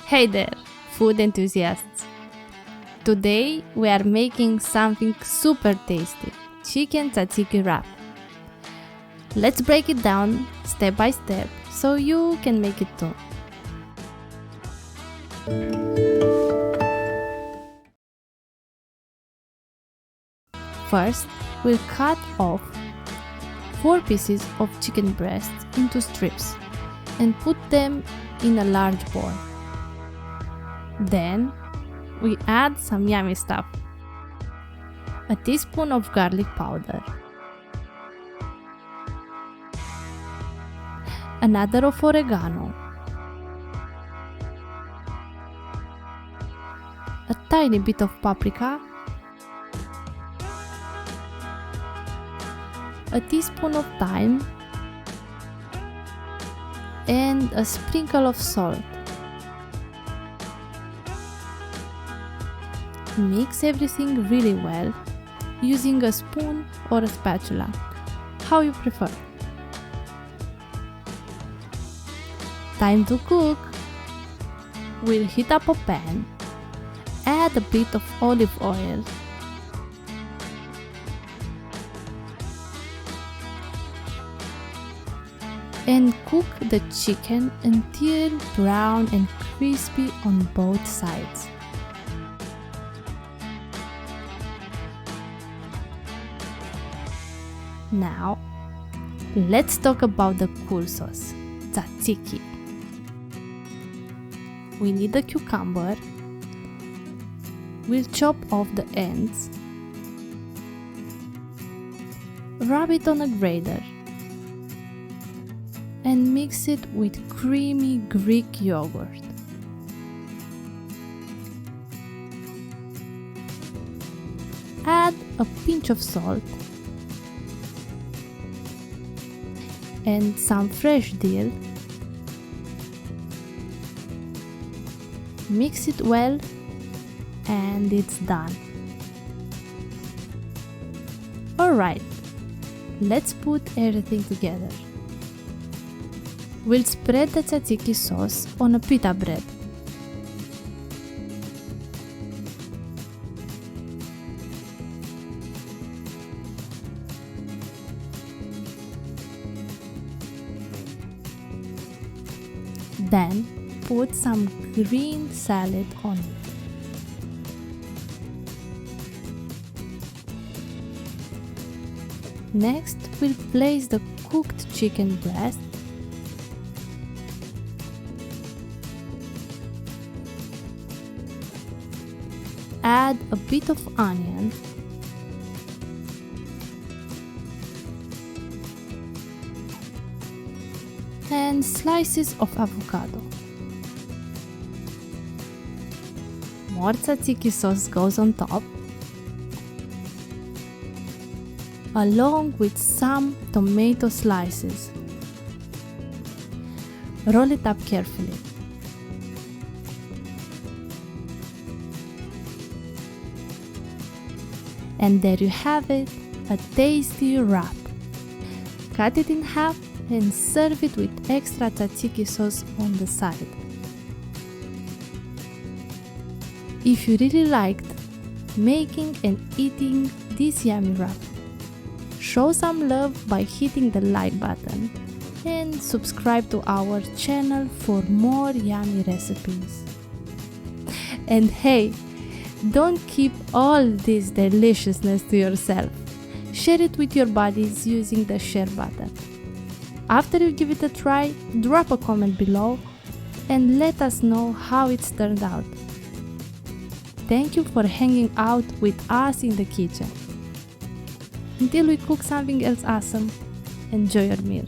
Hey there, food enthusiasts! Today we are making something super tasty, chicken tzatziki wrap. Let's break it down step by step so you can make it too. First, we'll cut off 4 pieces of chicken breasts into strips and put them in a large bowl. Then, we add some yummy stuff. A teaspoon of garlic powder, another of oregano, a tiny bit of paprika, a teaspoon of thyme, and a sprinkle of salt. Mix everything really well using a spoon or a spatula, how you prefer. Time to cook! We'll heat up a pan, add a bit of olive oil, and cook the chicken until brown and crispy on both sides. Now, let's talk about the cool sauce, tzatziki. We need a cucumber. We'll chop off the ends, rub it on a grater, and mix it with creamy Greek yogurt. Add a pinch of salt and some fresh dill. Mix it well and it's done. Alright, let's put everything together. We'll spread the tzatziki sauce on a pita bread. Then put some green salad on it. Next, we'll place the cooked chicken breast, add a bit of onion, and slices of avocado. More tzatziki sauce goes on top, along with some tomato slices. Roll it up carefully. And there you have it, a tasty wrap. Cut it in half and serve it with extra tzatziki sauce on the side. If you really liked making and eating this yummy wrap, show some love by hitting the like button and subscribe to our channel for more yummy recipes. And hey, don't keep all this deliciousness to yourself. Share it with your buddies using the share button. After you give it a try, drop a comment below and let us know how it's turned out. Thank you for hanging out with us in the kitchen. Until we cook something else awesome, enjoy your meal.